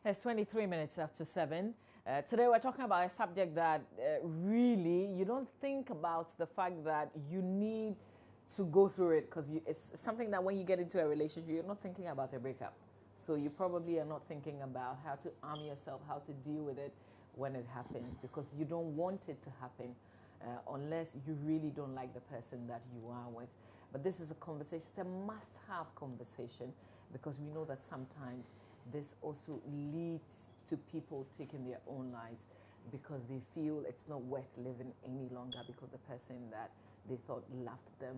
It's 23 minutes after 7. Today we're talking about a subject that really you don't think about the fact that you need to go through it because it's something that when you get into a relationship, you're not thinking about a breakup. So you probably are not thinking about how to arm yourself, how to deal with it when it happens because you don't want it to happen unless you really don't like the person that you are with. But this is a conversation, it's a must-have conversation because we know that sometimes this also leads to people taking their own lives because they feel it's not worth living any longer because the person that they thought loved them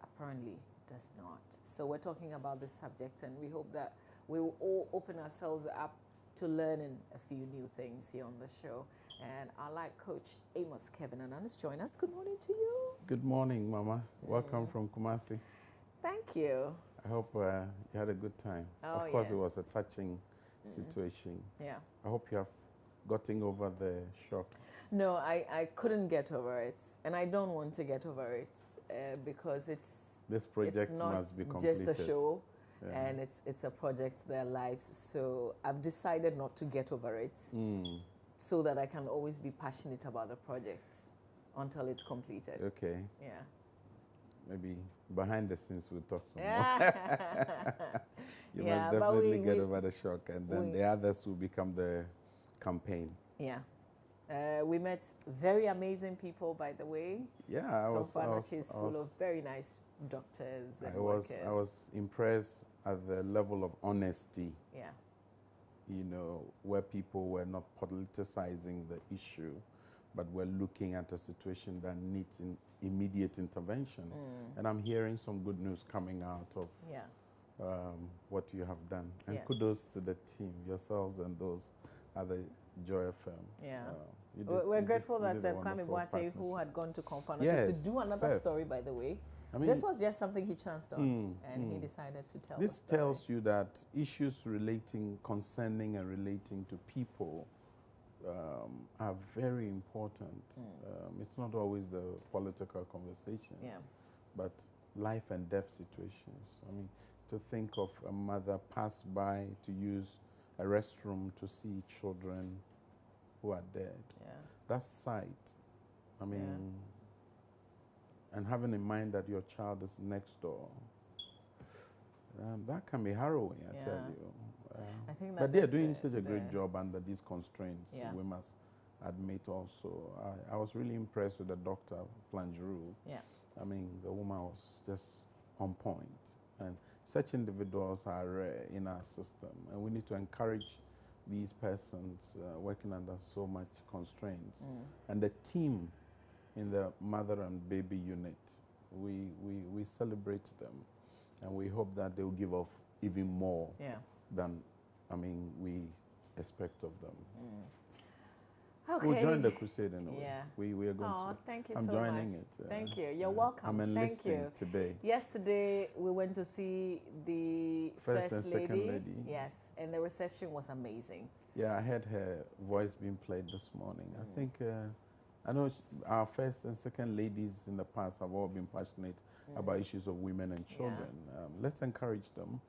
apparently does not. So we're talking about this subject and we hope that we will all open ourselves up to learning a few new things here on the show. And our life coach, Amos Kevin-Annan, is joining us. Good morning to you. Good morning, Mama. Welcome from Kumasi. Thank you. I hope you had a good time. Oh, of course, yes. It was a touching situation. Yeah. I hope you have gotten over the shock. No, I couldn't get over it. And I don't want to get over it because this project not must be completed. just a show. Yeah. And it's a project, their lives. So I've decided not to get over it so that I can always be passionate about the project until it's completed. Okay. Yeah. Maybe behind the scenes we'll talk some more. You Yeah, must definitely get over the shock and then the others will become the campaign. Yeah. We met very amazing people, by the way. Yeah, I was full of very nice doctors and workers. I was impressed at the level of honesty. Yeah. You know, where people were not politicizing the issue, but were looking at a situation that needs immediate intervention. And I'm hearing some good news coming out of what you have done. And kudos to the team, yourselves and those at the Joy FM. Yeah. We're grateful that Seth Kwame Boateng, who had gone to Kong-Fa-No-Che to do another story, by the way. I mean, this was just something he chanced on, and he decided to tell this tells you that issues concerning and relating to people are very important. It's not always the political conversations, but life and death situations. I mean, to think of a mother pass by to use a restroom to see children who are dead. Yeah. That sight, I mean, and having in mind that your child is next door, that can be harrowing, I tell you. I think that but they're doing such a great job under these constraints, we must admit also. I was really impressed with the doctor, Plangeru. Yeah. I mean, the woman was just on point. And such individuals are rare in our system. And we need to encourage these persons working under so much constraints. And the team in the mother and baby unit, we celebrate them. And we hope that they will give off even more than, we expect of them. Okay. We'll join the crusade anyway. Yeah. We are going to. Thank you I'm so joining much. it. Thank you. You're welcome. I'm enlisting today. Yesterday, we went to see the First and Second Lady. Yes, and the reception was amazing. Yeah, I heard her voice being played this morning. I think, I know our First and Second Ladies in the past have all been passionate about issues of women and children. Let's encourage them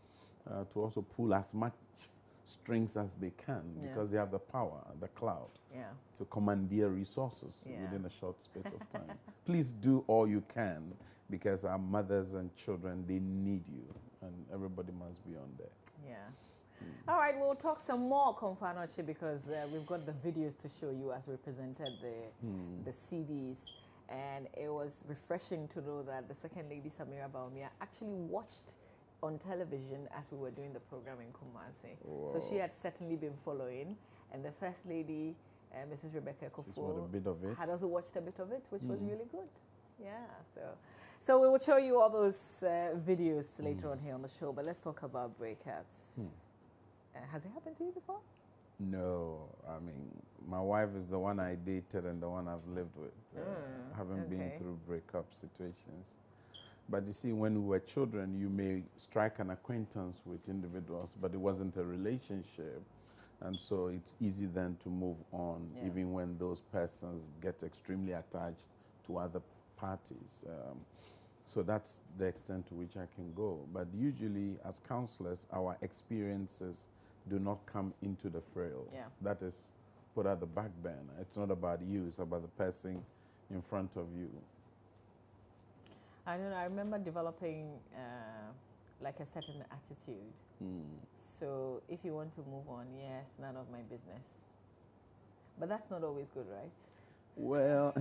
to also pull as much strings as they can because they have the power, the clout, to commandeer resources within a short space of time. Please do all you can because our mothers and children, they need you and everybody must be on there. Yeah. All right, we'll talk some more Kong-Fa-No-Che because we've got the videos to show you as we presented the CDs. And it was refreshing to know that the Second Lady, Samira Baumia, actually watched on television as we were doing the program in Kumasi. Wow. So she had certainly been following. And the First Lady, Mrs. Rebecca Kofo, had also watched a bit of it, which was really good. Yeah, so we will show you all those videos later on here on the show. But let's talk about breakups. Has it happened to you before? No, I mean, my wife is the one I dated and the one I've lived with. I haven't been through breakup situations. But you see, when we were children, you may strike an acquaintance with individuals, but it wasn't a relationship. And so it's easy then to move on, even when those persons get extremely attached to other parties. So that's the extent to which I can go. But usually, as counselors, our experiences do not come into the frail. Yeah. That is put at the back burner. It's not about you, it's about the person in front of you. I don't know. I remember developing like a certain attitude. So if you want to move on, yes, none of my business. But that's not always good, right? Well,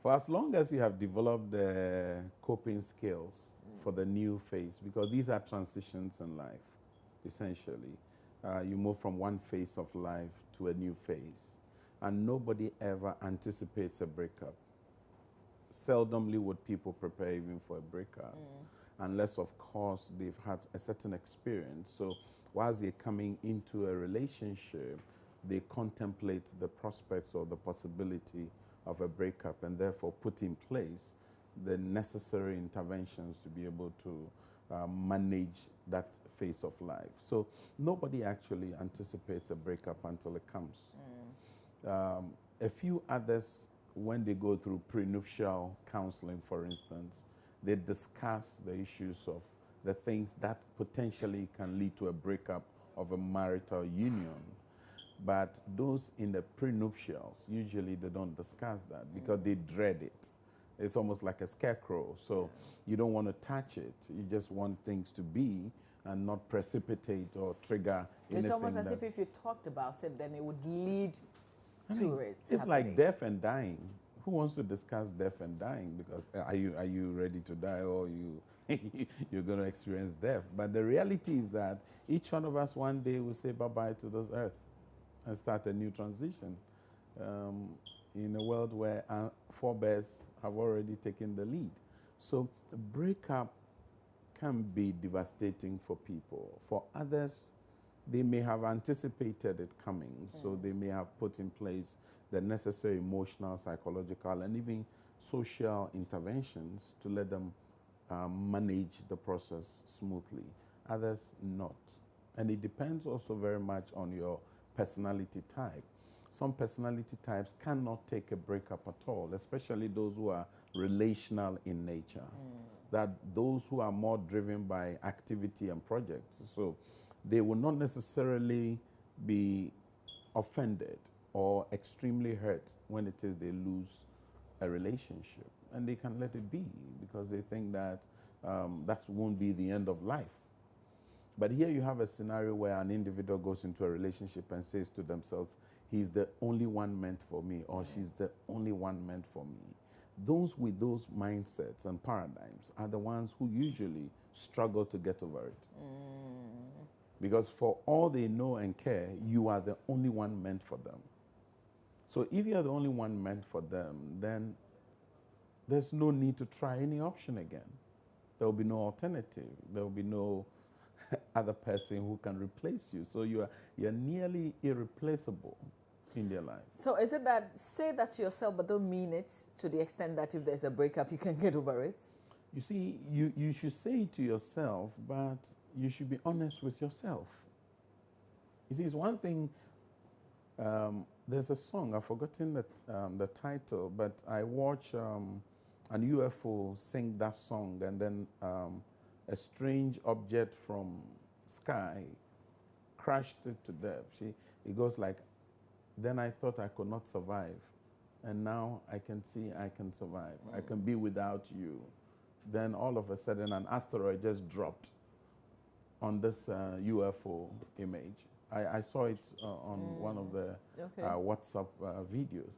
for as long as you have developed the coping skills for the new phase, because these are transitions in life, essentially. You move from one phase of life to a new phase, and nobody ever anticipates a breakup. Seldomly would people prepare even for a breakup, unless, of course, they've had a certain experience. So whilst they're coming into a relationship, they contemplate the prospects or the possibility of a breakup, and therefore put in place the necessary interventions to be able to manage that phase of life. So nobody actually anticipates a breakup until it comes. A few others, when they go through prenuptial counseling, for instance, they discuss the issues of the things that potentially can lead to a breakup of a marital union. But those in the prenuptials, usually they don't discuss that because they dread it. It's almost like a scarecrow. So you don't want to touch it. You just want things to be and not precipitate or trigger anything. It's almost as if you talked about it, then it would lead to it. It's like death and dying. Who wants to discuss death and dying? Because are you ready to die, or you're going to experience death? But the reality is that each one of us one day will say bye-bye to this earth and start a new transition in a world where our forebears have already taken the lead. So a breakup can be devastating for people. For others, they may have anticipated it coming, so they may have put in place the necessary emotional, psychological, and even social interventions to let them manage the process smoothly. Others not. And it depends also very much on your personality type. Some personality types cannot take a breakup at all, especially those who are relational in nature. That those who are more driven by activity and projects. So they will not necessarily be offended or extremely hurt when it is they lose a relationship. And they can let it be because they think that that won't be the end of life. But here you have a scenario where an individual goes into a relationship and says to themselves, he's the only one meant for me, or she's the only one meant for me. Those with those mindsets and paradigms are the ones who usually struggle to get over it. Because for all they know and care, you are the only one meant for them. So if you are the only one meant for them, then there's no need to try any option again. There will be no alternative. There will be no other person who can replace you. So you're nearly irreplaceable in their life. So is it that, say that to yourself, but don't mean it to the extent that if there's a breakup, you can get over it? You see, you should say it to yourself, but you should be honest with yourself. You see, it's one thing, there's a song, I've forgotten the title, but I watched an UFO sing that song, and then a strange object from sky crashed it to death. It goes like, then I thought I could not survive, and now I can see I can survive. I can be without you. Then all of a sudden an asteroid just dropped on this UFO image. I saw it on one of the WhatsApp videos.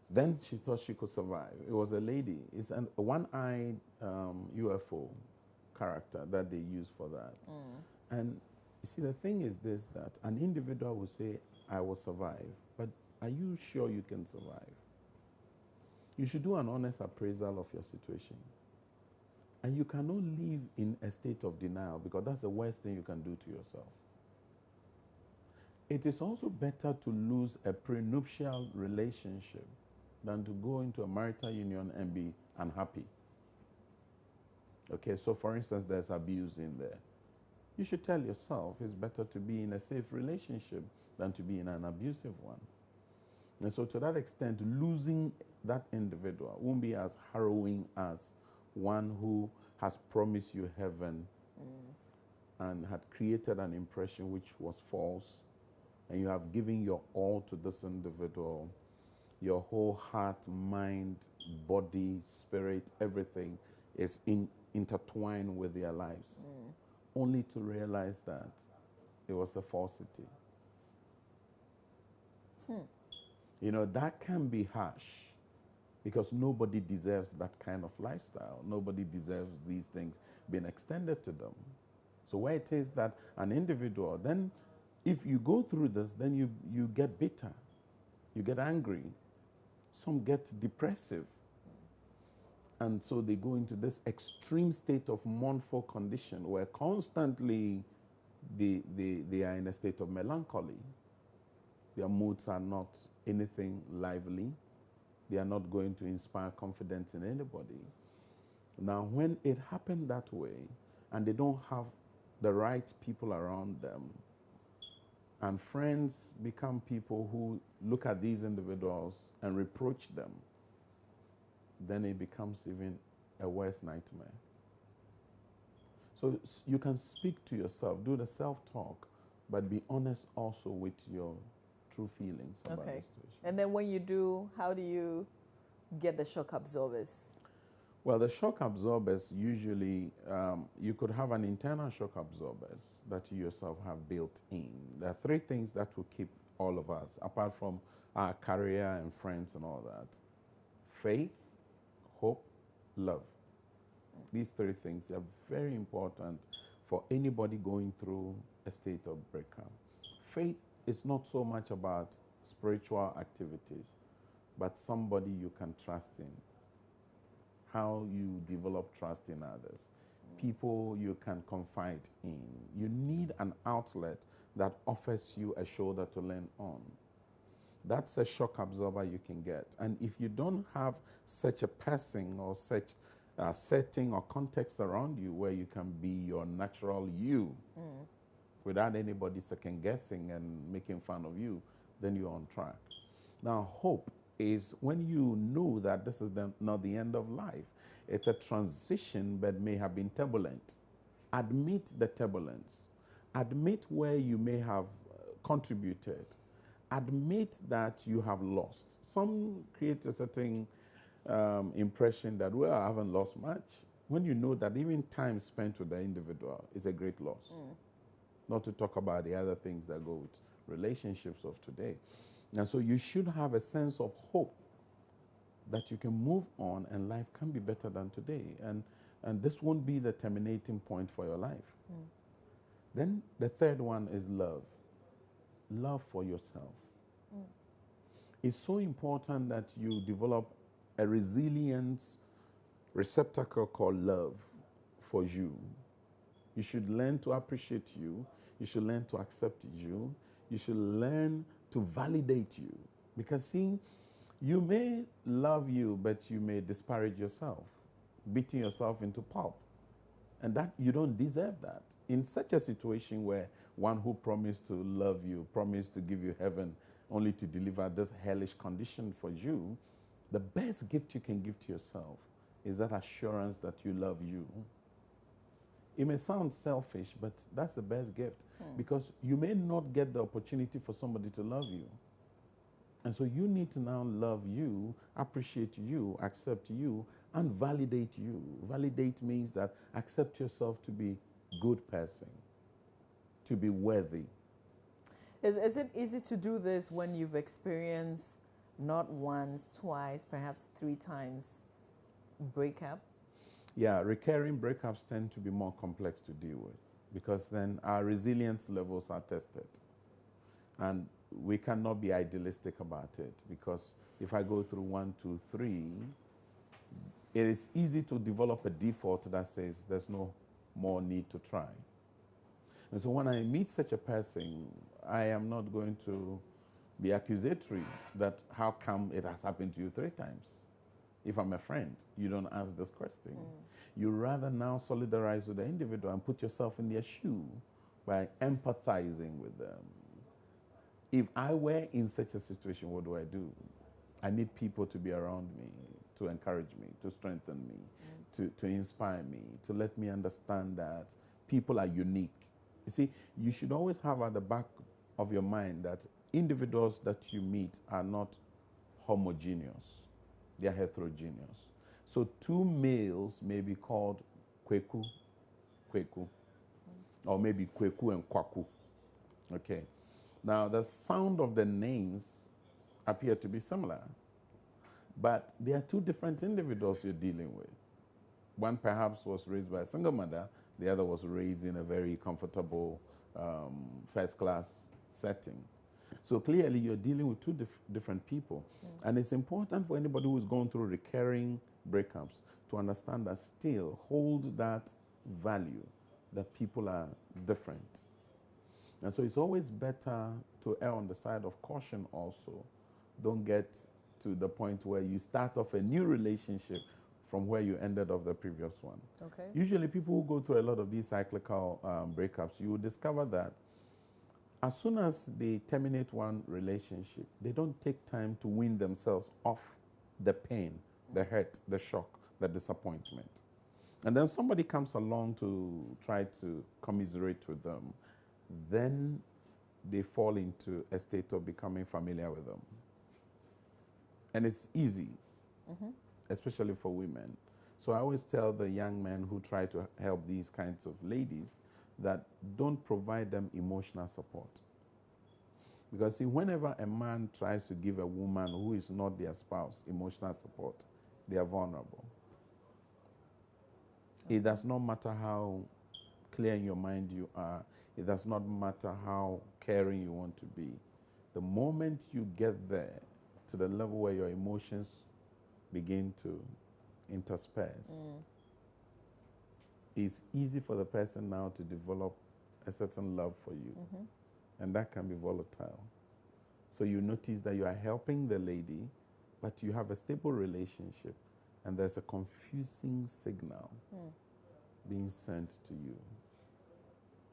Then she thought she could survive. It was a lady. It's a one-eyed UFO character that they use for that. And you see, the thing is this, that an individual will say, I will survive, but are you sure you can survive? You should do an honest appraisal of your situation. And you cannot live in a state of denial, because that's the worst thing you can do to yourself. It is also better to lose a prenuptial relationship than to go into a marital union and be unhappy. Okay, so for instance, there's abuse in there. You should tell yourself it's better to be in a safe relationship than to be in an abusive one. And so to that extent, losing that individual won't be as harrowing as one who has promised you heaven and had created an impression which was false, and you have given your all to this individual, your whole heart, mind, body, spirit, everything is intertwined with their lives, only to realize that it was a falsity. You know, that can be harsh because nobody deserves that kind of lifestyle. Nobody deserves these things being extended to them. So where it is that an individual, then if you go through this, then you get bitter, you get angry, some get depressive. And so they go into this extreme state of mournful condition where constantly they are in a state of melancholy. Their moods are not anything lively. They are not going to inspire confidence in anybody. Now, when it happened that way, and they don't have the right people around them, and friends become people who look at these individuals and reproach them, then it becomes even a worse nightmare. So you can speak to yourself, do the self-talk, but be honest also with your true feelings about the situation. And then when you do, how do you get the shock absorbers? Well, the shock absorbers usually, you could have an internal shock absorbers that you yourself have built in. There are three things that will keep all of us, apart from our career and friends and all that: faith, hope, love. These three things are very important for anybody going through a state of breakup. Faith is not so much about spiritual activities, but somebody you can trust in. How you develop trust in others. People you can confide in. You need an outlet that offers you a shoulder to lean on. That's a shock absorber you can get. And if you don't have such a person or such a setting or context around you where you can be your natural you, without anybody second guessing and making fun of you, then you're on track. Now, hope is when you know that this is not the end of life. It's a transition, but may have been turbulent. Admit the turbulence. Admit where you may have contributed. Admit that you have lost. Some create a certain impression that, well, I haven't lost much. When you know that even time spent with the individual is a great loss. Not to talk about the other things that go with relationships of today. And so you should have a sense of hope that you can move on and life can be better than today. And this won't be the terminating point for your life. Then the third one is love. Love for yourself. It's so important that you develop a resilient receptacle called love for you. You should learn to appreciate you. You should learn to accept you. You should learn to validate you. Because see, you may love you, but you may disparage yourself, beating yourself into pulp. And that you don't deserve that. In such a situation where one who promised to love you, promised to give you heaven, only to deliver this hellish condition for you, the best gift you can give to yourself is that assurance that you love you. It may sound selfish, but that's the best gift because you may not get the opportunity for somebody to love you. And so you need to now love you, appreciate you, accept you, and validate you. Validate means that accept yourself to be a good person, to be worthy. Is it easy to do this when you've experienced not once, twice, perhaps 3 times breakup? Yeah, recurring breakups tend to be more complex to deal with because then our resilience levels are tested. And we cannot be idealistic about it because if I go through 1, 2, 3, it is easy to develop a default that says there's no more need to try. And so when I meet such a person, I am not going to be accusatory that how come it has happened to you 3 times. If I'm a friend, you don't ask this question. You rather now solidarize with the individual and put yourself in their shoe by empathizing with them. If I were in such a situation, what do? I need people to be around me, to encourage me, to strengthen me, to inspire me, to let me understand that people are unique You see, you should always have at the back of your mind that individuals that you meet are not homogeneous. They are heterogeneous. So two males may be called Kweku, Kweku, or maybe Kweku and Kwaku. Okay. Now, the sound of the names appear to be similar, but they are two different individuals you're dealing with. One perhaps was raised by a single mother, the other was raised in a very comfortable first-class setting. So clearly, you're dealing with two different people. And it's important for anybody who's going through recurring breakups to understand that still hold that value that people are different. And so it's always better to err on the side of caution also. Don't get to the point where you start off a new relationship from where you ended off the previous one. Okay. Usually people who go through a lot of these cyclical breakups, you will discover that as soon as they terminate one relationship, they don't take time to wean themselves off the pain, the hurt, the shock, the disappointment. And then somebody comes along to try to commiserate with them. Then they fall into a state of becoming familiar with them. And it's easy, especially for women. So I always tell the young men who try to help these kinds of ladies that don't provide them emotional support. Because see, whenever a man tries to give a woman who is not their spouse emotional support, they are vulnerable. It does not matter how clear in your mind you are. It does not matter how caring you want to be. The moment you get there to the level where your emotions begin to intersperse, it's easy for the person now to develop a certain love for you. And that can be volatile. So you notice that you are helping the lady, but you have a stable relationship, and there's a confusing signal being sent to you.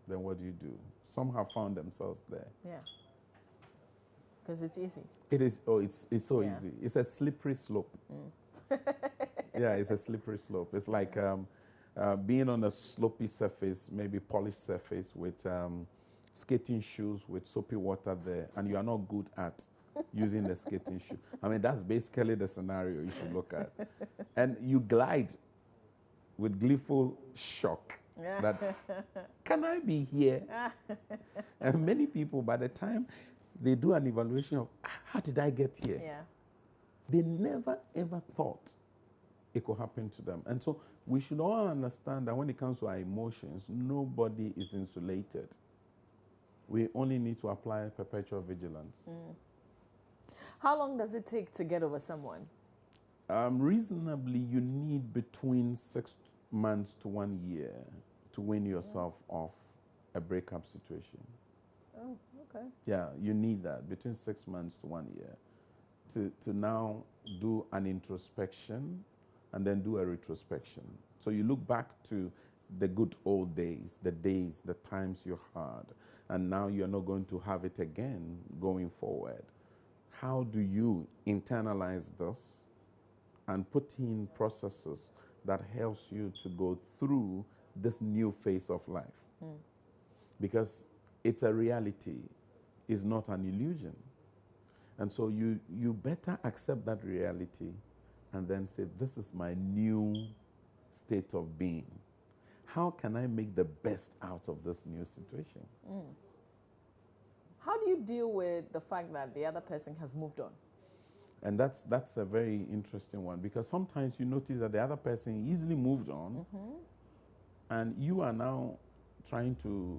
Then what do? Some have found themselves there. Yeah. Because it's easy. It is, it's so easy. It's a slippery slope. Yeah, it's a slippery slope. It's like being on a slopey surface, maybe polished surface with skating shoes with soapy water there, and you are not good at using the skating shoe. I mean, that's basically the scenario you should look at. And you glide with gleeful shock that, can I be here? And many people, by the time they do an evaluation of, how did I get here? Yeah. They never, ever thought it could happen to them. And so we should all understand that when it comes to our emotions, nobody is insulated. We only need to apply perpetual vigilance. How long does it take to get over someone? Reasonably, you need between 6 months to 1 year to wean yourself off a breakup situation. Oh, okay. Yeah, you need that, between 6 months to 1 year, to now do an introspection and then do a retrospection. So you look back to the good old days, the times you had, and now you're not going to have it again going forward. How do you internalize this and put in processes that helps you to go through this new phase of life? Because it's a reality, it's not an illusion. And so you better accept that reality and then say, this is my new state of being. How can I make the best out of this new situation? How do you deal with the fact that the other person has moved on? And that's a very interesting one, because sometimes you notice that the other person easily moved on, and you are now trying to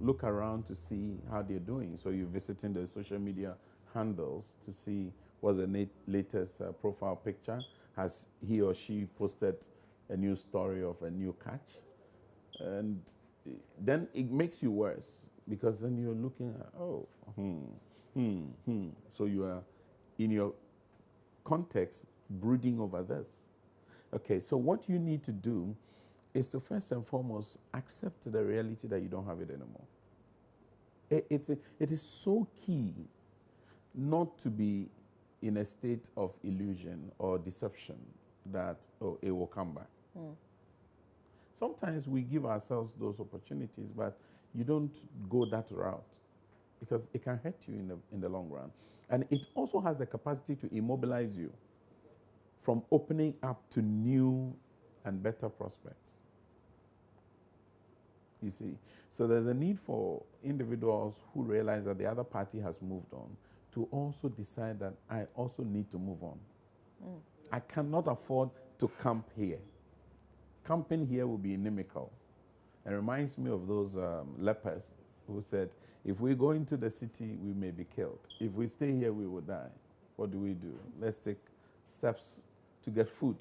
look around to see how they're doing. So you're visiting the social media handles to see what's the latest profile picture. Has he or she posted a new story of a new catch? And then it makes you worse, because then you're looking at, So you are, in your context, brooding over this. Okay, so what you need to do is to first and foremost accept the reality that you don't have it anymore. It is so key not to be in a state of illusion or deception that, it will come back. Sometimes we give ourselves those opportunities, but you don't go that route because it can hurt you in the long run. And it also has the capacity to immobilize you from opening up to new and better prospects. You see, so there's a need for individuals who realize that the other party has moved on to also decide that I also need to move on. I cannot afford to camp here. Camping here will be inimical. It reminds me of those lepers who said, if we go into the city, we may be killed. If we stay here, we will die. What do? Let's take steps to get food.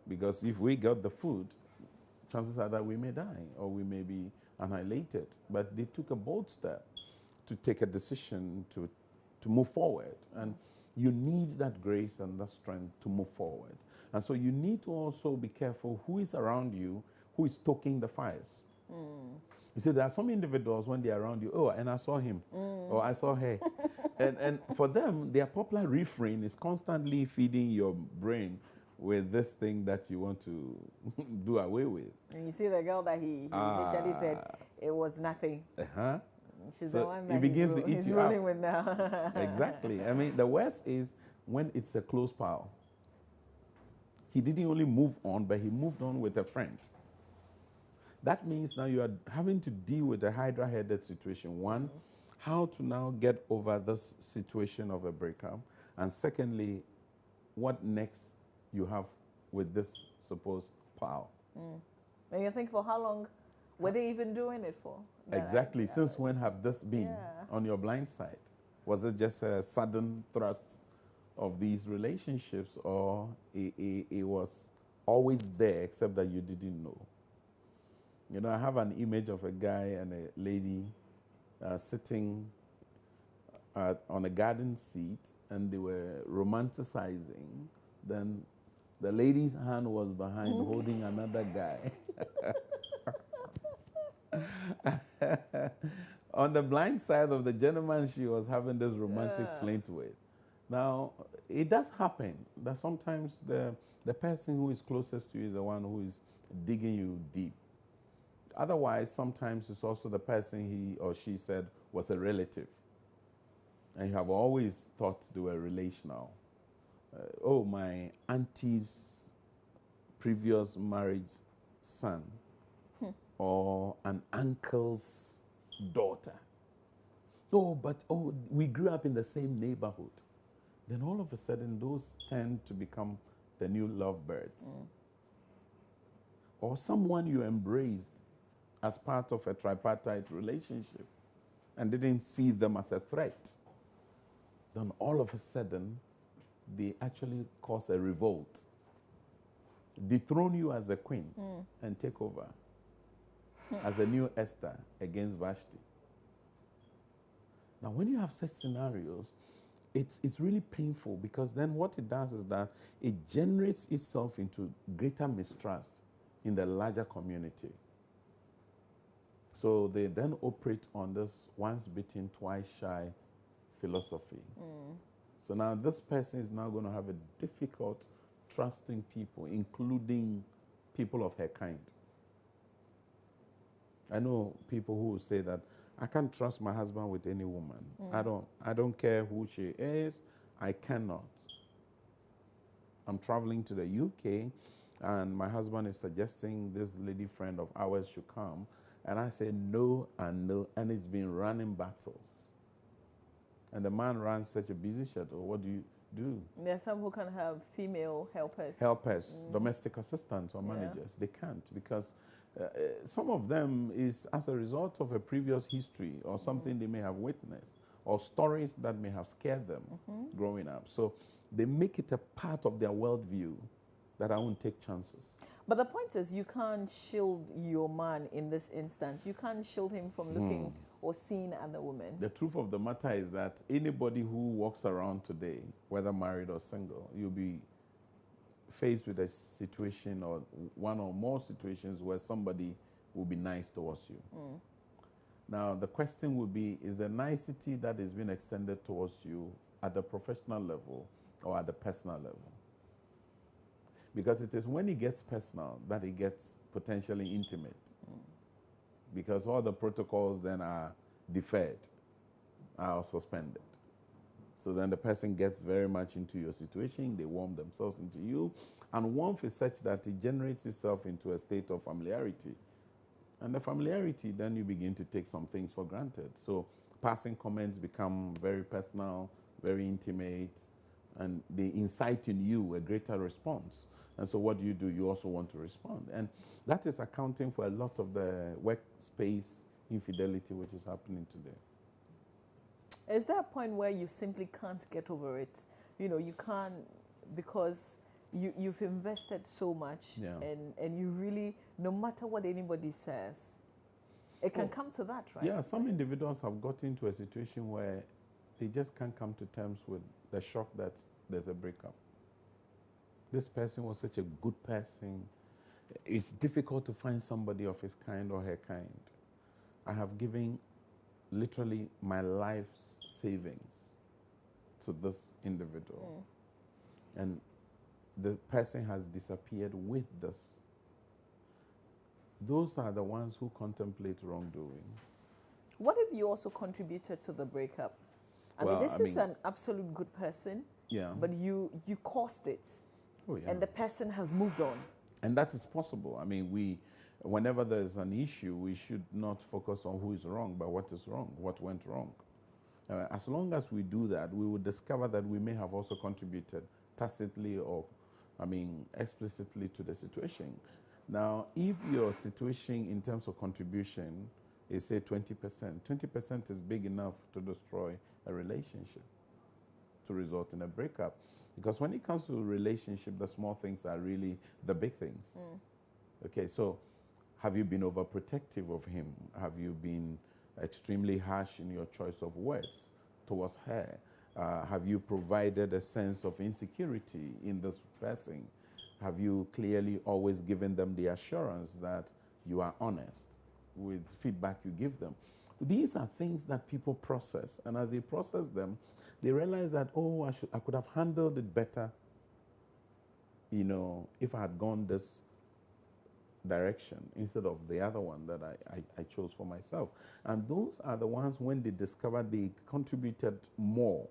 Because if we got the food, chances are that we may die or we may be annihilated. But they took a bold step to take a decision to move forward. And you need that grace and that strength to move forward. And so you need to also be careful who is around you, who is stoking the fires. You see, there are some individuals when they're around you, oh, and I saw him, or I saw her. and for them, their popular refrain is constantly feeding your brain with this thing that you want to do away with. And you see the girl that he initially said it was nothing. She's so the one that he's rolling with now. Exactly. I mean, the worst is when it's a close pal. He didn't only move on, but he moved on with a friend. That means now you are having to deal with a hydra-headed situation. One, how to now get over this situation of a breakup. And secondly, what next you have with this supposed pal. And you think, for how long were they even doing it for? Exactly. Since when have this been on your blind side? Was it just a sudden thrust of these relationships, or it was always there except that you didn't know? You know, I have an image of a guy and a lady sitting on a garden seat, and they were romanticizing. Then the lady's hand was behind holding another guy. On the blind side of the gentleman she was having this romantic flint with. Now, it does happen that sometimes the person who is closest to you is the one who is digging you deep. Otherwise, sometimes it's also the person he or she said was a relative. And you have always thought they were relational. Oh, my auntie's previous marriage son, or an uncle's daughter. We grew up in the same neighborhood. Then all of a sudden, those tend to become the new lovebirds. Or someone you embraced as part of a tripartite relationship and didn't see them as a threat. Then all of a sudden, they actually cause a revolt, dethrone you as a queen, and take over as a new Esther against Vashti. Now, when you have such scenarios, it's really painful, because then what it does is that it generates itself into greater mistrust in the larger community. So they then operate on this once bitten, twice shy philosophy. So now this person is now going to have a difficult trusting people, including people of her kind. I know people who will say that I can't trust my husband with any woman. I don't care who she is. I cannot. I'm traveling to the UK, and my husband is suggesting this lady friend of ours should come. And I say no and no, and it's been running battles. And the man runs such a busy schedule. What do you do? There are some who can have female helpers. Domestic assistants or managers. They can't, because some of them is as a result of a previous history or something they may have witnessed, or stories that may have scared them growing up. So they make it a part of their worldview that I won't take chances. But the point is, you can't shield your man in this instance. You can't shield him from looking or seeing other women. The truth of the matter is that anybody who walks around today, whether married or single, you'll be faced with a situation or one or more situations where somebody will be nice towards you. Now, the question would be, is the nicety that is being extended towards you at the professional level or at the personal level? Because it is when it gets personal that it gets potentially intimate, because all the protocols then are deferred, are suspended. So then the person gets very much into your situation, they warm themselves into you, and warmth is such that it generates itself into a state of familiarity. And the familiarity, then you begin to take some things for granted. So passing comments become very personal, very intimate, and they incite in you a greater response. And so what do? You also want to respond. And that is accounting for a lot of the workspace infidelity which is happening today. Is there a point where you simply can't get over it? You know, you can't, because you've invested so much, and you really, no matter what anybody says, it can come to that, right? Yeah, some individuals have got into a situation where they just can't come to terms with the shock that there's a breakup. This person was such a good person. It's difficult to find somebody of his kind or her kind. I have given literally my life's savings to this individual. And the person has disappeared with this. Those are the ones who contemplate wrongdoing. What if you also contributed to the breakup? I mean, this is an absolute good person, but you caused it. Oh, yeah. And the person has moved on. And that is possible. I mean, whenever there's an issue, we should not focus on who is wrong, but what is wrong, what went wrong. As long as we do that, we will discover that we may have also contributed tacitly or, explicitly to the situation. Now, if your situation in terms of contribution is, say, 20%, 20% is big enough to destroy a relationship, to result in a breakup. Because when it comes to a relationship, the small things are really the big things. Okay, so have you been overprotective of him? Have you been extremely harsh in your choice of words towards her? Have you provided a sense of insecurity in this person? Have you clearly always given them the assurance that you are honest with feedback you give them? These are things that people process, and as they process them, they realize that, oh, I could have handled it better, if I had gone this direction instead of the other one that I chose for myself. And those are the ones, when they discover they contributed more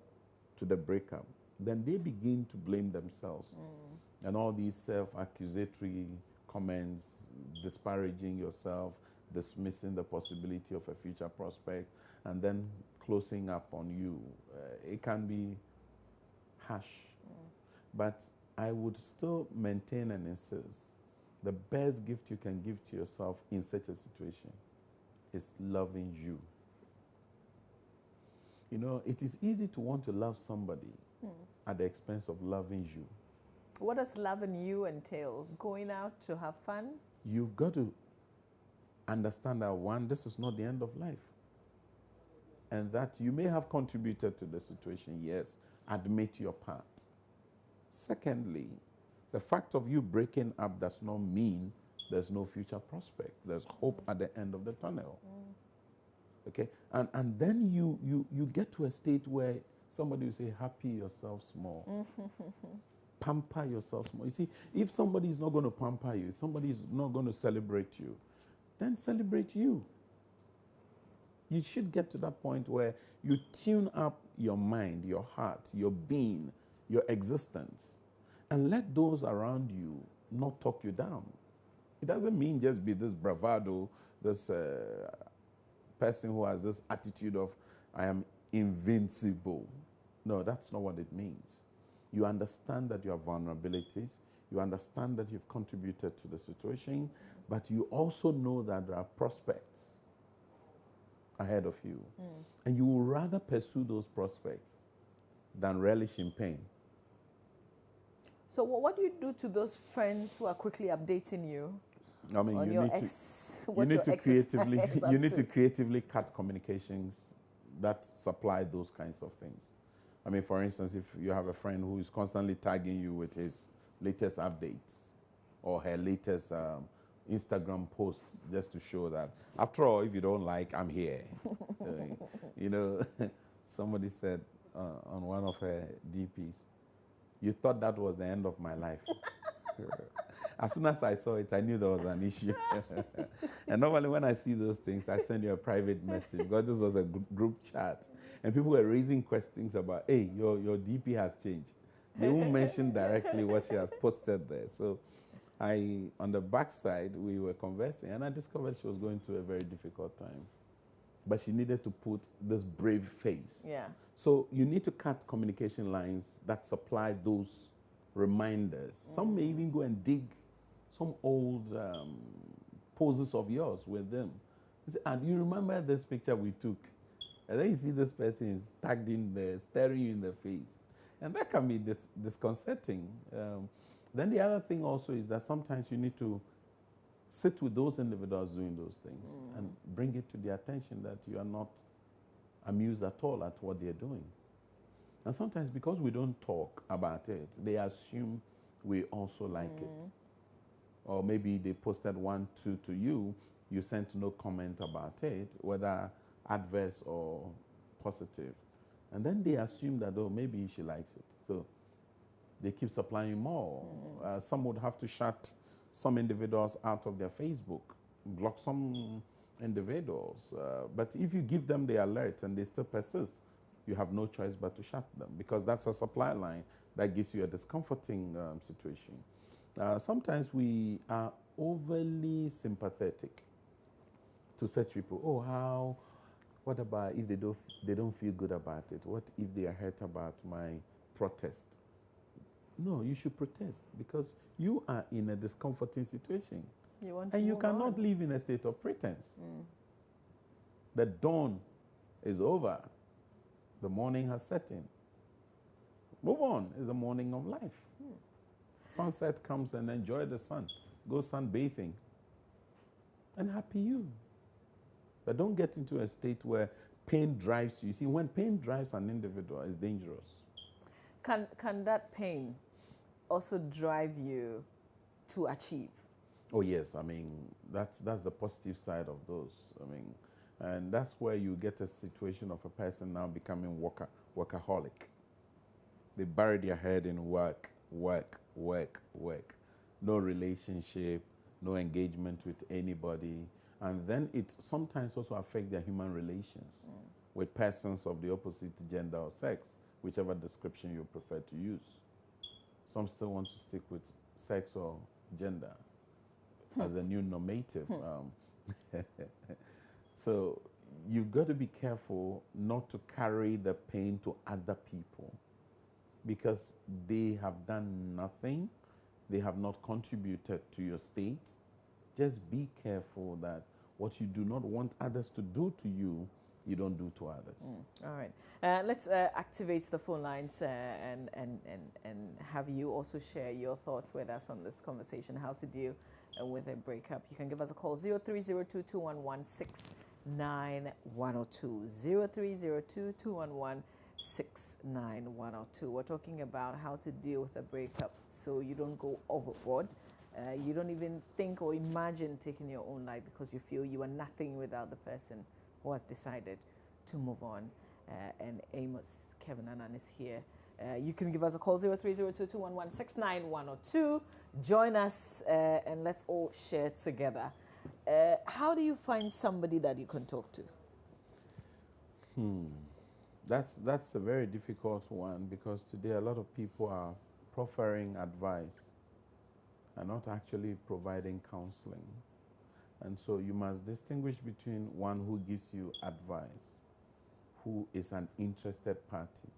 to the breakup, then they begin to blame themselves. And all these self-accusatory comments, disparaging yourself, dismissing the possibility of a future prospect, and then closing up on you. It can be harsh. But I would still maintain and insist the best gift you can give to yourself in such a situation is loving you. It is easy to want to love somebody at the expense of loving you. What does loving you entail? Going out to have fun? You've got to understand that, one, this is not the end of life. And that you may have contributed to the situation, yes, admit your part. Secondly, the fact of you breaking up does not mean there's no future prospect. There's hope at the end of the tunnel. Okay? And then you get to a state where somebody will say, happy yourself small. Pamper yourself small. You see, if somebody is not going to pamper you, somebody is not going to celebrate you, then celebrate you. You should get to that point where you tune up your mind, your heart, your being, your existence, and let those around you not talk you down. It doesn't mean just be this bravado, this person who has this attitude of, I am invincible. No, that's not what it means. You understand that you have vulnerabilities. You understand that you've contributed to the situation, but you also know that there are prospects ahead of you. And you will rather pursue those prospects than relish in pain. So what do you do to those friends who are quickly updating you? You need to creatively cut communications that supply those kinds of things. For instance, if you have a friend who is constantly tagging you with his latest updates or her latest Instagram posts, just to show that, after all, if you don't like, I'm here. Somebody said on one of her DPs, you thought that was the end of my life. As soon as I saw it, I knew there was an issue. And normally when I see those things, I send you a private message because this was a group chat. And people were raising questions about, hey, your DP has changed. They won't mention directly what she has posted there. So on the backside, we were conversing, and I discovered she was going through a very difficult time. But she needed to put this brave face. Yeah. So you need to cut communication lines that supply those reminders. Some may even go and dig some old poses of yours with them. And you remember this picture we took? And then you see this person is tagged in there, staring you in the face. And that can be disconcerting. Then the other thing also is that sometimes you need to sit with those individuals doing those things and bring it to their attention that you are not amused at all at what they're doing. And sometimes because we don't talk about it, they assume we also like it. Or maybe they posted 1, 2 to you, you sent no comment about it, whether adverse or positive. And then they assume that, oh, maybe she likes it. So they keep supplying more. Some would have to shut some individuals out of their Facebook, block some individuals. But if you give them the alert and they still persist, you have no choice but to shut them because that's a supply line that gives you a discomforting situation. Sometimes we are overly sympathetic to such people. Oh, what about if they don't feel good about it? What if they are hurt about my protest? No, you should protest because you are in a discomforting situation. And you cannot live in a state of pretense. The dawn is over. The morning has set in. Move on. It's the morning of life. Sunset comes and enjoy the sun. Go sunbathing. And happy you. But don't get into a state where pain drives you. You see, when pain drives an individual, it's dangerous. Can that pain also drive you to achieve? Oh yes, I mean that's the positive side of those. I mean, and that's where you get a situation of a person now becoming workaholic. They bury their head in work. No relationship, no engagement with anybody, and then it sometimes also affects their human relations with persons of the opposite gender or sex, whichever description you prefer to use. Some still want to stick with sex or gender as a new normative. So you've got to be careful not to carry the pain to other people because they have done nothing. They have not contributed to your state. Just be careful that what you do not want others to do to you, you don't do to others. All right. Let's activate the phone lines and have you also share your thoughts with us on this conversation, how to deal with a breakup. You can give us a call, 0302-211-6910. 0302-211-6910. We're talking about how to deal with a breakup so you don't go overboard. You don't even think or imagine taking your own life because you feel you are nothing without the person who has decided to move on. And Amos Kevin-Annan is here. You can give us a call, 0302-211-6910. Join us and let's all share together. How do you find somebody that you can talk to? That's a very difficult one because today a lot of people are proffering advice and not actually providing counseling. And so you must distinguish between one who gives you advice, who is an interested party.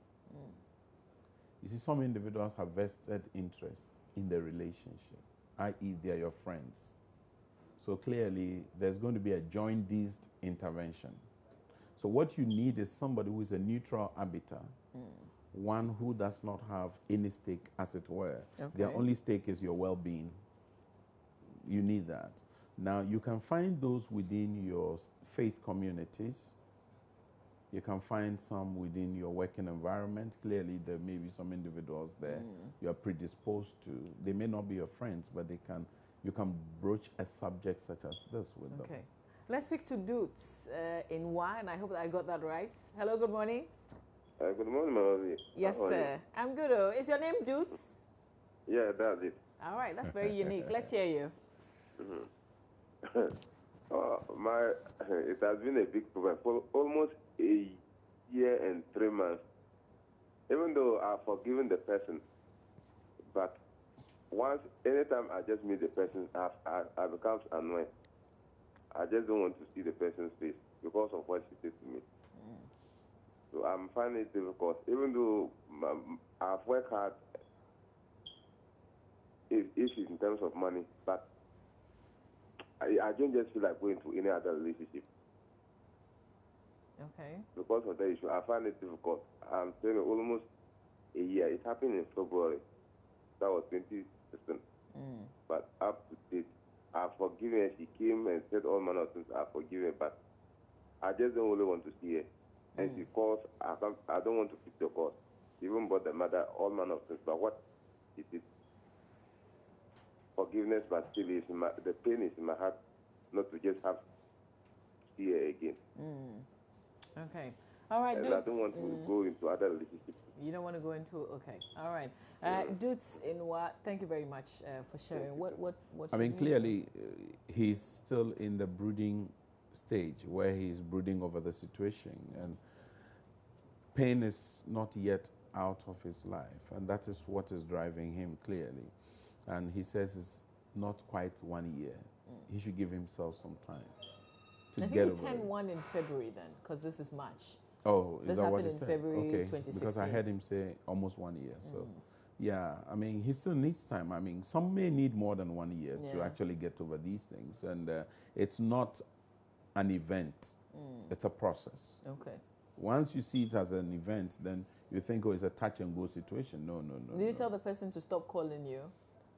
You see, some individuals have vested interest in the relationship, i.e. they are your friends. So clearly, there's going to be a joint-dized intervention. So what you need is somebody who is a neutral arbiter, one who does not have any stake, as it were. Okay. Their only stake is your well-being. You need that. Now, you can find those within your faith communities. You can find some within your working environment. Clearly, there may be some individuals there you are predisposed to. They may not be your friends, but you can broach a subject such as this with them. Okay. Let's speak to Dutes in Y, and I hope that I got that right. Hello, good morning. Good morning, Mama. Yes, sir. I'm good. Is your name Dutes? Yeah, that's it. All right, that's very unique. Let's hear you. It has been a big problem for almost a year and 3 months. Even though I've forgiven the person, but anytime I just meet the person, I become annoyed. I just don't want to see the person's face because of what she did to me. So I'm finding it difficult. Even though I've worked hard, issues in terms of money, but I don't just feel like going to any other relationship. Okay. Because of the issue, I find it difficult. I'm saying almost a year. It happened in February. That was 2016. But up to date, I've forgiven her. She came and said all manner of things. I've forgiven her, but I just don't really want to see her. And she calls, I don't want to pick the call. Even bought the mother, all manner of things. But what it is, forgiveness, but still is the pain is in my heart not to just have to see her again. Okay. All right, and I don't want to go into other relationships. You don't want to go into, okay. All right. Dudes in what? Thank you very much for sharing. What I mean, clearly, he's still in the brooding stage where he's brooding over the situation, and pain is not yet out of his life, and that is what is driving him clearly. And he says it's not quite 1 year. He should give himself some time to get over it. I think he turned 1 in February then, because this is March. Oh, is this that what he said? This happened in February okay. 2016. Because I heard him say almost 1 year. So, yeah, I mean, he still needs time. I mean, some may need more than 1 year to actually get over these things. And it's not an event. It's a process. Okay. Once you see it as an event, then you think, oh, it's a touch and go situation. No. Do you tell the person to stop calling you?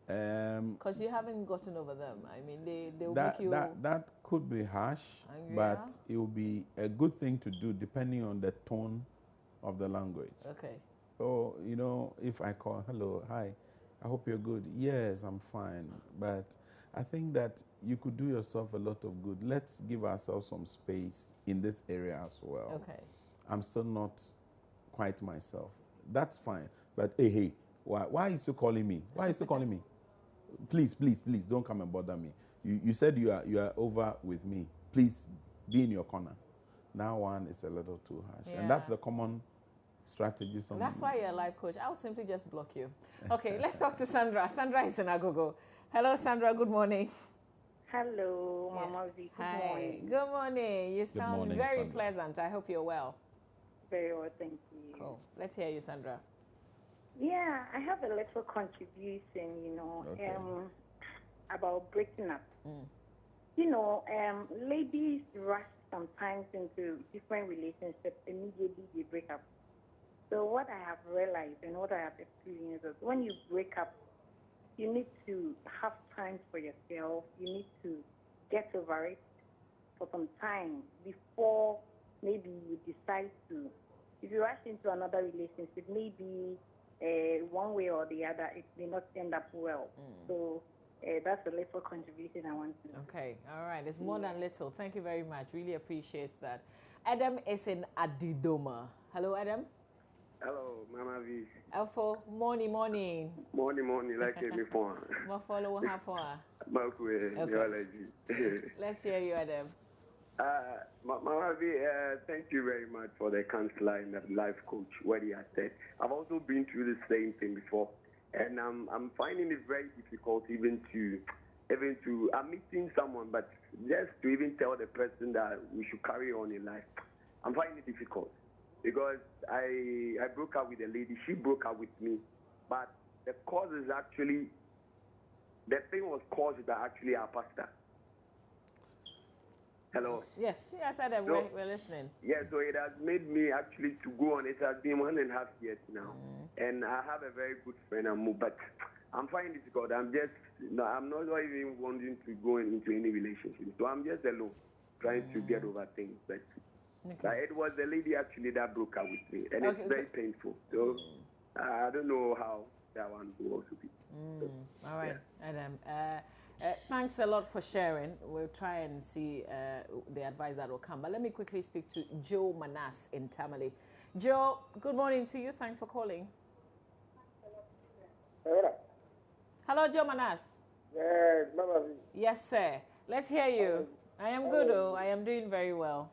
Because you haven't gotten over them. I mean, they'll make you... That could be harsh, angry, but it will be a good thing to do depending on the tone of the language. Okay. Oh, you know, if I call, hello, hi, I hope you're good. Yes, I'm fine. But I think that you could do yourself a lot of good. Let's give ourselves some space in this area as well. Okay. I'm still not quite myself. That's fine. But hey, why are you still calling me? Why are you still calling me? Please, don't come and bother me. You said you are over with me. Please be in your corner. That one is a little too harsh. And that's the common strategy. That's why you're a life coach. I'll simply just block you. Okay, let's talk to Sandra. Sandra is in Agogo. Hello, Sandra. Good morning. Hello, Mama V. Good morning. Good morning. You sound very Sandra. Pleasant. I hope you're well. Very well, thank you. Cool. Let's hear you, Sandra. Yeah, I have a little contribution, about breaking up. Ladies rush sometimes into different relationships, immediately they break up. So what I have realized and what I have experienced is when you break up, you need to have time for yourself. You need to get over it for some time before maybe you decide to. If you rush into another relationship, maybe one way or the other, it may not end up well. So that's a little contribution I want to. Okay, all right. It's more than little. Thank you very much. Really appreciate that. Adam is in Adidoma. Hello, Adam. Hello, Mama V. Alpha, morning. Morning, like me for. My follow half hour. Okay. Let's hear you, Adam. Mama V, thank you very much for the counselor and the life coach, what he has said. I've also been through the same thing before, and I'm finding it very difficult even to I'm meeting someone, but just to even tell the person that we should carry on in life, I'm finding it difficult because I broke up with a lady, she broke up with me, but the cause is actually, the thing was caused by actually our pastor. Hello? Yes, Adam, so, we're listening. Yeah, so it has made me actually to go on. It has been 1.5 years now. And I have a very good friend, but I'm finding it difficult. I'm not even wanting to go into any relationship. So I'm just alone, trying to get over things. But it was the lady actually that broke up with me. And it's very painful. So I don't know how that one will also be. All right, Adam. Thanks a lot for sharing. We'll try and see the advice that will come. But let me quickly speak to Joe Manas in Tamale. Joe, good morning to you. Thanks for calling. Hello, Joe Manas. Yes, Mama. Yes, sir. Let's hear you. I am good, oh. I am doing very well.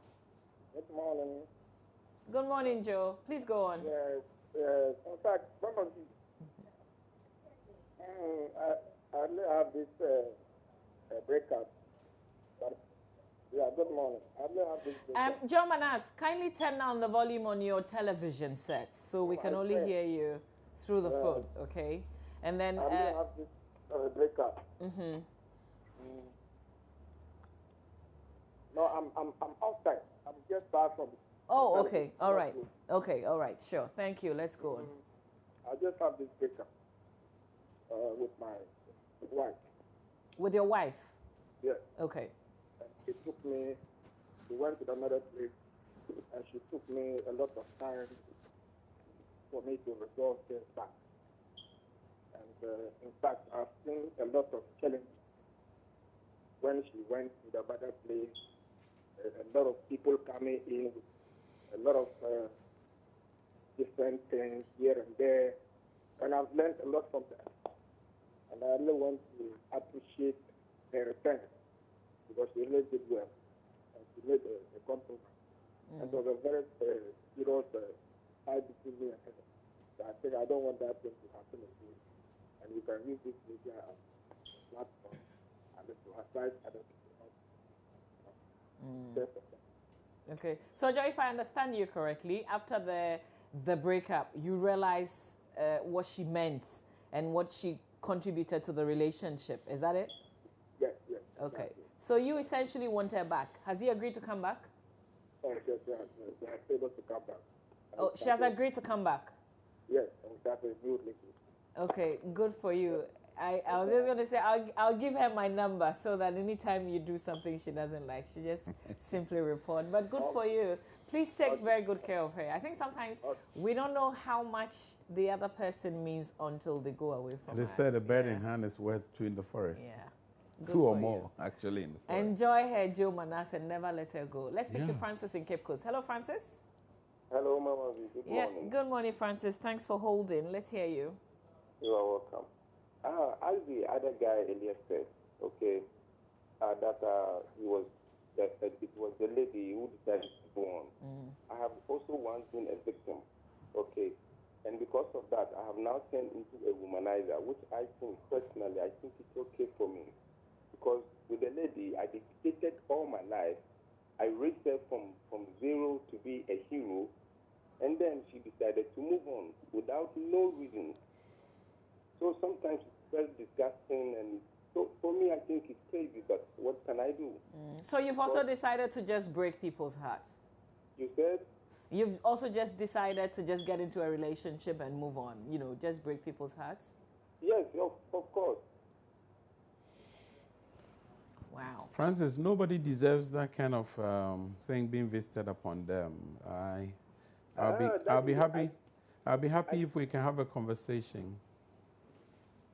Good morning. Good morning, Joe. Please go on. Yes, in fact, Mama, I may have this breakup. But, yeah, good morning. I may have this breakup. Joe Manas, kindly turn down the volume on your television set so we can only hear you through the phone, okay? And then... I may have this breakup. No, I'm outside. I'm just far from. Oh, okay. All right. Okay. All right. Sure. Thank you. Let's go on. I just have this breakup with my wife. With your wife? Yes. Okay. And she took me. We went to another place, and she took me a lot of time for me to resolve things back. And in fact, I've seen a lot of challenges when she went to the other place. A lot of people coming in with a lot of different things here and there. And I've learned a lot from that. And I really want to appreciate her return because she really did well. And she made a compromise. And it was a very serious fight between me and her. So I think I don't want that thing to happen again. And you can use this media as a platform and to advise other people. Okay. So, Joe, if I understand you correctly, after the breakup, you realize what she meant and what she contributed to the relationship. Is that it? Yes, yes. Okay. Exactly. So you essentially want her back. Has he agreed to come back? Yes, yes, yes. They are able to come back. Oh, she has agreed to come back? Yes, and that is good. Okay, good for you. I was just going to say, I'll give her my number so that anytime you do something she doesn't like, she just simply report. But good for you. Please take very good care of her. I think sometimes we don't know how much the other person means until they go away from us. They said a bird in hand is worth two in the forest. Yeah. Good Two or for more, actually, in the forest. Enjoy her, Joe Manas, and never let her go. Let's speak to Francis in Cape Coast. Hello, Francis. Hello, Mama. Good morning. Good morning, Francis. Thanks for holding. Let's hear you. You are welcome. As the other guy earlier said, okay, that it was the lady who decided to go on. I have also once been a victim, okay, and because of that, I have now turned into a womanizer, which I think personally, I think it's okay for me, because with the lady, I dedicated all my life. I raised her from zero to be a hero, and then she decided to move on without no reason. So sometimes it's very disgusting, and so for me, I think it's crazy, but what can I do? So you've also decided to just break people's hearts? You said? You've also just decided to just get into a relationship and move on, you know, just break people's hearts? Yes, of course. Wow. Francis, nobody deserves that kind of thing being visited upon them. I'll be happy. I'll be happy if we can have a conversation.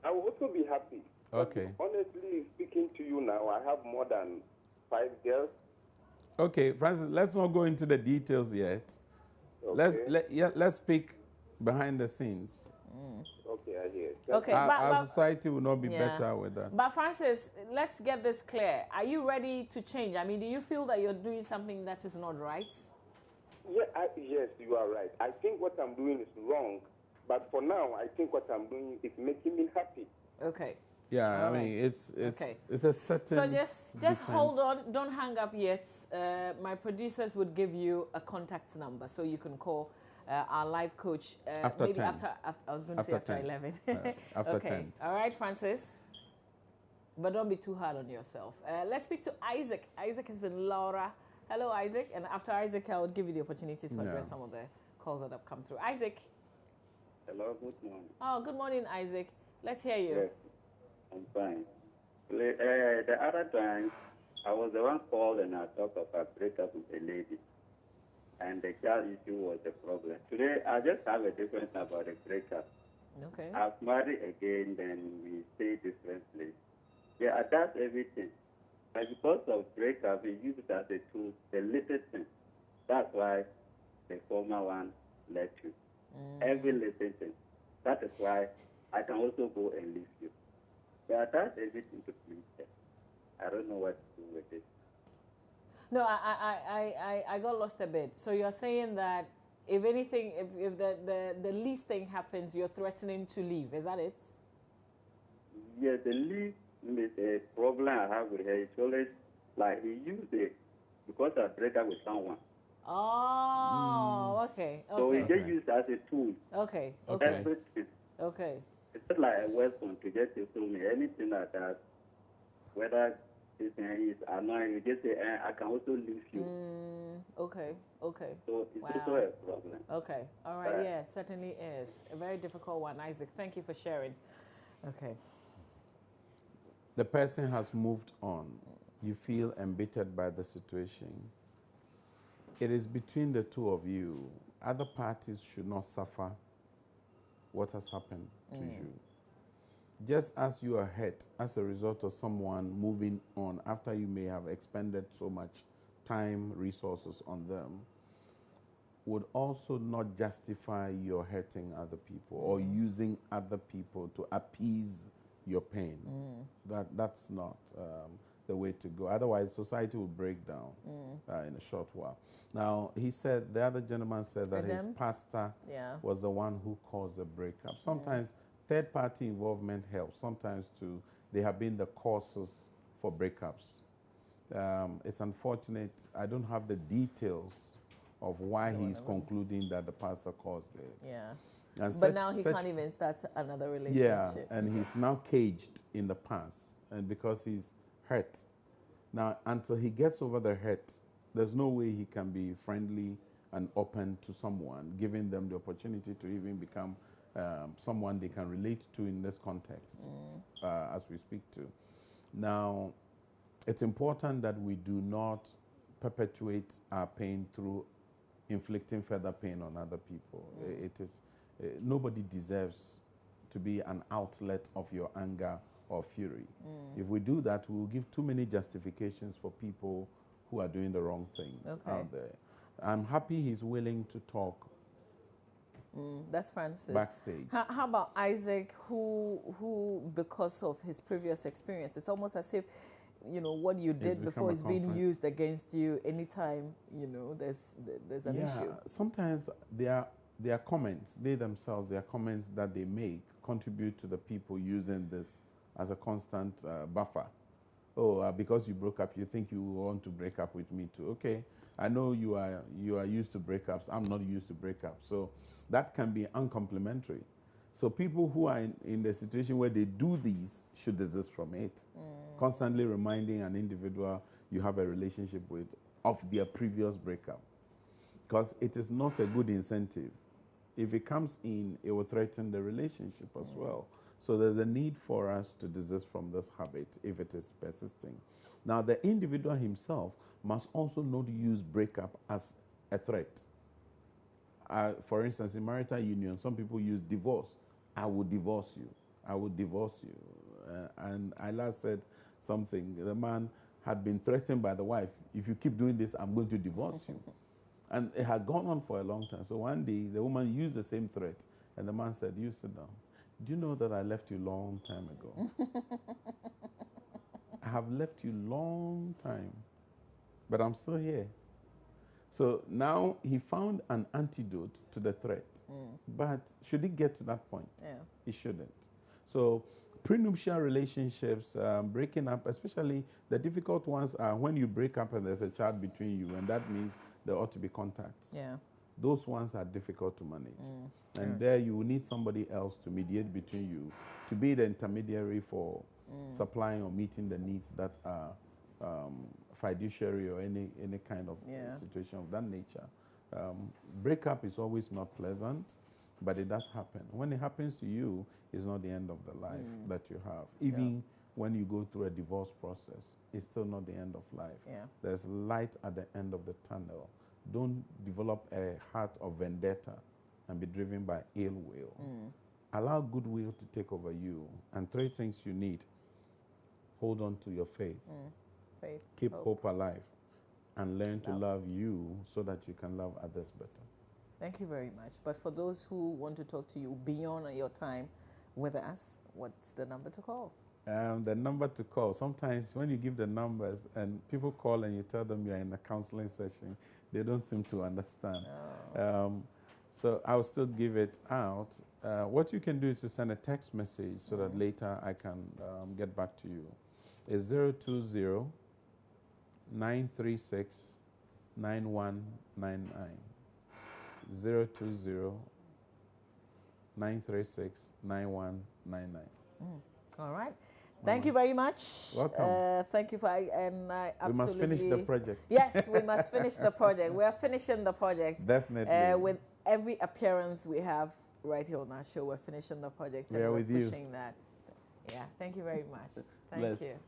I will also be happy. Okay. But honestly, speaking to you now, I have more than 5 girls. Okay, Francis, let's not go into the details yet. Okay. Let's speak behind the scenes. Okay, I hear. Okay, our society will not be better with that. But Francis, let's get this clear. Are you ready to change? I mean, do you feel that you're doing something that is not right? Yeah, yes, you are right. I think what I'm doing is wrong, but for now, I think what I'm doing is making me happy. Okay. Yeah, I mean, it's a certain. So just hold on, don't hang up yet. My producers would give you a contact number so you can call our life coach. After maybe 10. After I was going to say after 11. After okay. 10. All right, Francis. But don't be too hard on yourself. Let's speak to Isaac. Isaac is in Laura. Hello, Isaac. And after Isaac, I would give you the opportunity to address some of the calls that have come through. Isaac. Hello, good morning. Oh, good morning, Isaac. Let's hear you. Yes, I'm fine. The other time, I was the one called and I talked about breakup with a lady. And the child issue was the problem. Today, I just have a difference about the breakup. Okay. I've married again, then we stay differently. Yeah, that's everything. And because of breakup, we use it as a tool, the little thing. That's why the former one left you. Every little thing. That is why I can also go and leave you. they attach everything to please. I don't know what to do with it. No, I got lost a bit. So you're saying that if anything, if the least thing happens, you're threatening to leave. Is that it? Yeah, the least problem I have with her is always like he used it because I break up with someone. Oh, okay. So he Okay. just used it as a tool. Okay. Okay. Okay. Everything. Okay. It's just like a weapon to just tell me anything like that. Whether this thing is annoying, you just say, I can also lose you. Okay. Okay. So it's Wow. also a problem. Okay. All right. Yeah, certainly is. A very difficult one, Isaac. Thank you for sharing. Okay. The person has moved on. You feel embittered by the situation. It is between the two of you. Other parties should not suffer what has happened to you. Just as you are hurt as a result of someone moving on after you may have expended so much time, resources on them, would also not justify your hurting other people or using other people to appease your pain. That's not the way to go. Otherwise, society will break down in a short while. Now, the other gentleman said that his pastor was the one who caused the breakup. Sometimes third-party involvement helps. Sometimes, too, they have been the causes for breakups. It's unfortunate. I don't have the details of why he's concluding that the pastor caused it. Yeah. And But now he can't even start another relationship. Yeah, and he's now caged in the past, and because he's hurt. Now, until he gets over the hurt, there's no way he can be friendly and open to someone, giving them the opportunity to even become someone they can relate to in this context, as we speak to. Now, it's important that we do not perpetuate our pain through inflicting further pain on other people. It is nobody deserves to be an outlet of your anger or fury. If we do that, we will give too many justifications for people who are doing the wrong things out there. I'm happy he's willing to talk. That's Francis. Backstage. How about Isaac, who because of his previous experience, it's almost as if, what you did before is being used against you anytime, there's an issue. Sometimes their comments, they themselves, their comments that they make contribute to the people using this as a constant buffer. Because you broke up, you think you want to break up with me too. Okay, I know you are used to breakups. I'm not used to breakups. So that can be uncomplimentary. So people who are in the situation where they do these should desist from it. Constantly reminding an individual you have a relationship with of their previous breakup. Because it is not a good incentive. If it comes in, it will threaten the relationship as well. So there's a need for us to desist from this habit if it is persisting. Now, the individual himself must also not use breakup as a threat. For instance, in marital union, some people use divorce. I will divorce you. I will divorce you. And I last said something. The man had been threatened by the wife. If you keep doing this, I'm going to divorce you. And it had gone on for a long time. So one day, the woman used the same threat. And the man said, you sit down. Do you know that I left you long time ago? I have left you long time. But I'm still here. So now he found an antidote to the threat. But should it get to that point? It shouldn't. So prenuptial relationships, breaking up, especially the difficult ones are when you break up and there's a child between you, and that means there ought to be contacts. Those ones are difficult to manage. And there you will need somebody else to mediate between you, to be the intermediary for supplying or meeting the needs that are fiduciary or any kind of situation of that nature. Breakup is always not pleasant, but it does happen. When it happens to you, it's not the end of the life that you have. Even when you go through a divorce process, it's still not the end of life. There's light at the end of the tunnel. Don't develop a heart of vendetta and be driven by ill will. Allow goodwill to take over you. And 3 things you need. Hold on to your faith. Keep hope alive. And learn to love you so that you can love others better. Thank you very much. But for those who want to talk to you beyond your time with us, what's the number to call? The number to call. Sometimes when you give the numbers and people call and you tell them you're in a counseling session, they don't seem to understand. So I'll still give it out. What you can do is to send a text message so that later I can get back to you. It's 020 936 9199. 020 936 9199. All right. Thank you very much. Welcome. Thank you for, and I absolutely. We must finish the project. Yes, we must finish the project. We are finishing the project. Definitely. With every appearance we have right here on our show, we're finishing the project. We are we're with you. pushing that. Yeah, thank you very much. Thank Bless. you.